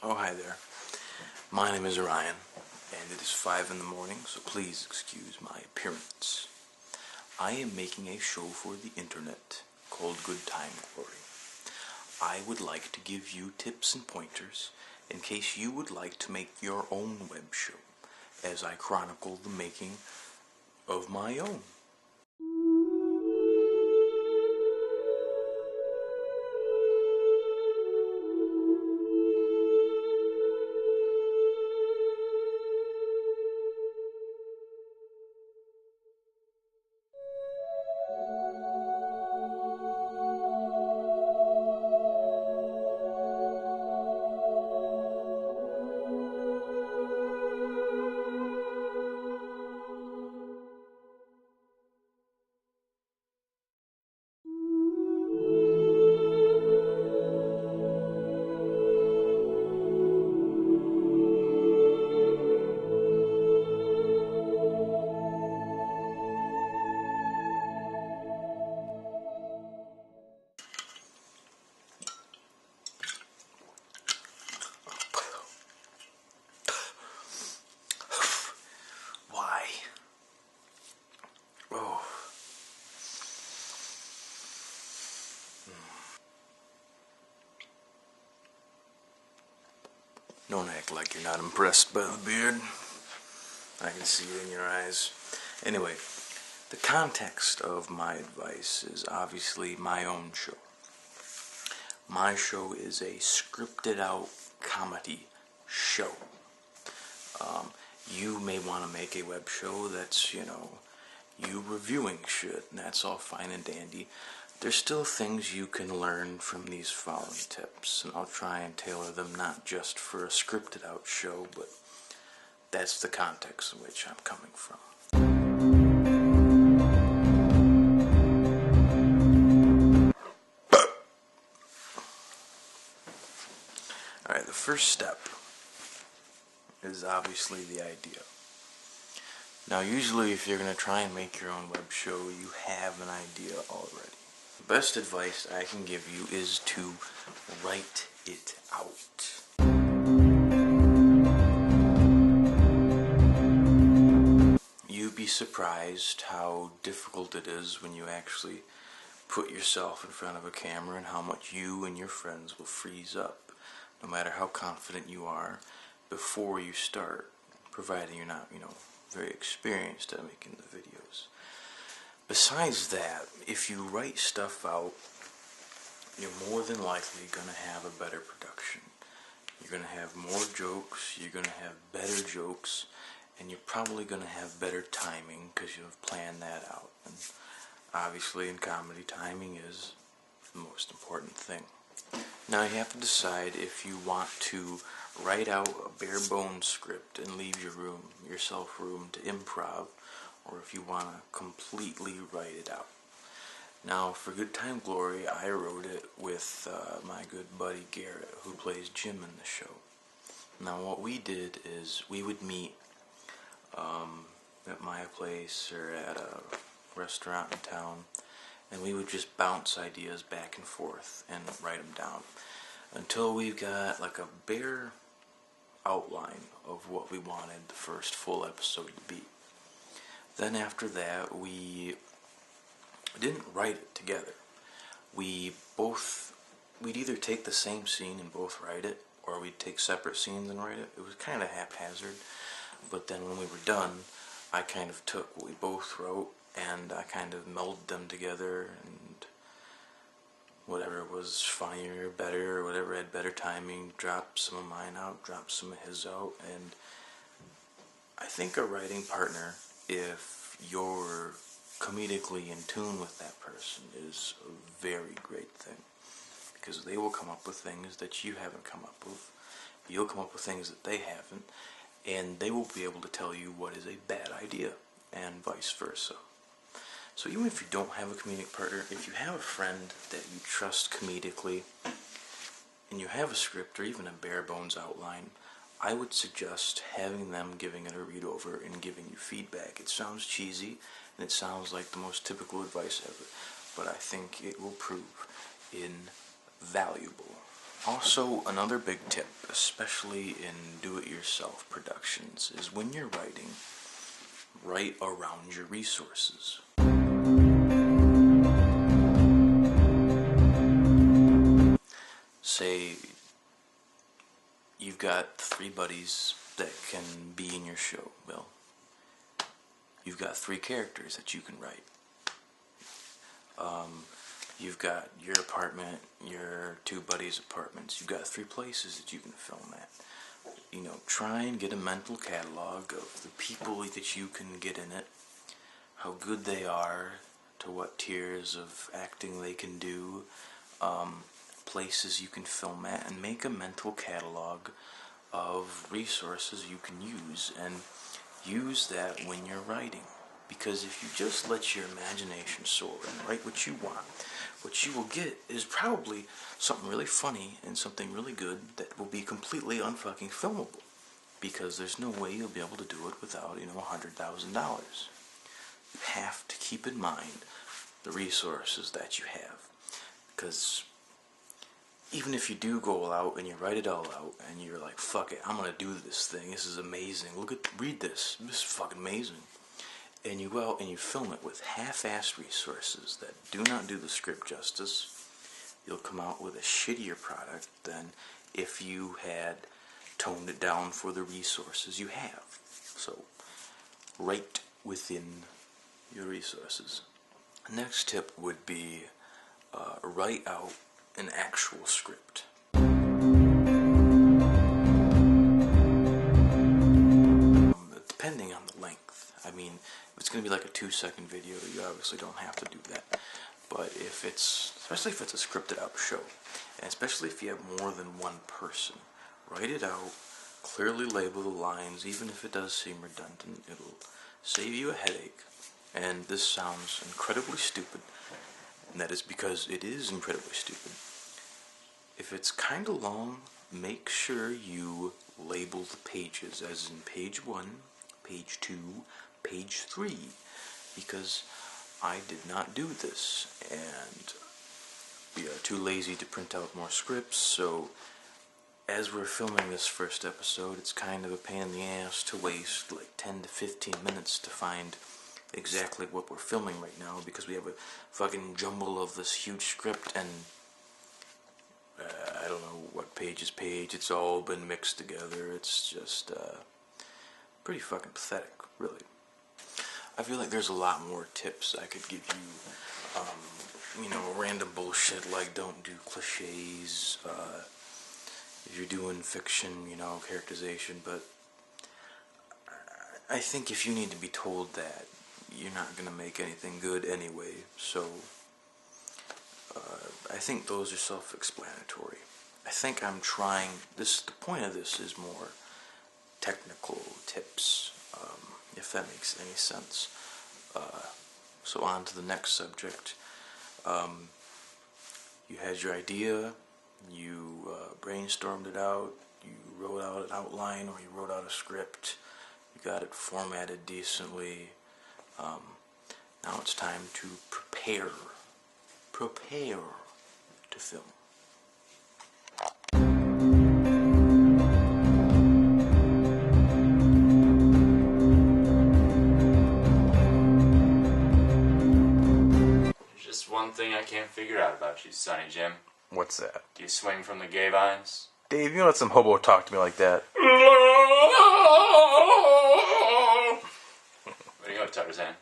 Oh, hi there. My name is Ryan, and it is 5 in the morning, so please excuse my appearance. I am making a show for the internet called Good Time Glory. I would like to give you tips and pointers in case you would like to make your own web show, as I chronicle the making of my own. Why? Oh. Don't act like you're not impressed by the beard. I can see it in your eyes. Anyway, the context of my advice is obviously my own show. My show is a scripted out comedy show. You may want to make a web show that's, you reviewing shit, and that's all fine and dandy. There's still things you can learn from these following tips, and I'll try and tailor them not just for a scripted out show, but that's the context in which I'm coming from. Alright, the first step is obviously the idea. Now, usually if you're going to try and make your own web show, you have an idea already. The best advice I can give you is to write it out. You'd be surprised how difficult it is when you actually put yourself in front of a camera and how much you and your friends will freeze up, no matter how confident you are before you start, providing you're not, very experienced at making the videos. Besides that, if you write stuff out, you're more than likely going to have a better production. You're going to have more jokes, you're going to have better jokes, and you're probably going to have better timing because you've planned that out. And obviously in comedy, timing is the most important thing. Now you have to decide if you want to write out a bare bones script and leave yourself room to improv, or if you want to completely write it out. Now, for Good Time Glory, I wrote it with my good buddy Garrett, who plays Jim in the show. Now, what we did is we would meet at my place or at a restaurant in town, and we would just bounce ideas back and forth and write them down until we got like a bare outline of what we wanted the first full episode to be. Then after that, we didn't write it together. We'd either take the same scene and both write it, or we'd take separate scenes and write it. It was kind of haphazard, but then when we were done, I kind of took what we both wrote and I kind of melded them together, and whatever was funnier, better, or whatever had better timing, dropped some of mine out, dropped some of his out. And I think a writing partner, if you're comedically in tune with that person, is a very great thing, because they will come up with things that you haven't come up with, you'll come up with things that they haven't, and they will be able to tell you what is a bad idea, and vice versa. So even if you don't have a comedic partner, if you have a friend that you trust comedically, and you have a script or even a bare bones outline, I would suggest having them giving it a read over and giving you feedback. It sounds cheesy, and it sounds like the most typical advice ever, but I think it will prove invaluable. Also, another big tip, especially in do-it-yourself productions, is when you're writing, write around your resources. Say you've got 3 buddies that can be in your show. Well, you've got 3 characters that you can write. You've got your apartment, your 2 buddies' apartments. You've got 3 places that you can film at. You know, try and get a mental catalog of the people that you can get in it, how good they are, to what tiers of acting they can do, places you can film at, and make a mental catalog of resources you can use, and use that when you're writing. Because if you just let your imagination soar and write what you want, what you will get is probably something really funny and something really good that will be completely unfucking filmable. Because there's no way you'll be able to do it without, $100,000. You have to keep in mind the resources that you have. Because even if you do go all out and you write it all out and you're like, fuck it, I'm gonna do this thing, this is amazing, read this is fucking amazing. And you go out and you film it with half-assed resources that do not do the script justice, you'll come out with a shittier product than if you had toned it down for the resources you have. So, write within your resources. Next tip would be write out an actual script. Depending on the length. I mean, if it's going to be like a 2-second video, you obviously don't have to do that. But if it's, especially if it's a scripted out show, and especially if you have more than one person, write it out, clearly label the lines, even if it does seem redundant, it'll save you a headache. And this sounds incredibly stupid, and that is because it is incredibly stupid. If it's kind of long, make sure you label the pages, as in page 1, page 2, page 3, because I did not do this, and we are too lazy to print out more scripts, so as we're filming this first episode, it's kind of a pain in the ass to waste like 10 to 15 minutes to find exactly what we're filming right now, because we have a fucking jumble of this huge script, and I don't know what page is page, it's all been mixed together, it's just pretty fucking pathetic, really. I feel like there's a lot more tips I could give you, random bullshit like don't do cliches, if you're doing fiction, characterization, but I think if you need to be told that, you're not going to make anything good anyway, so I think those are self-explanatory. I think I'm trying, the point of this is more technical tips, if that makes any sense. So on to the next subject. You had your idea, you brainstormed it out, you wrote out an outline or you wrote out a script, you got it formatted decently. Now it's time to prepare to film. There's just one thing I can't figure out about you, Sonny Jim. What's that? Do you swing from the gay vines? Dave, you don't let some hobo talk to me like that. What do you got, Tarzan?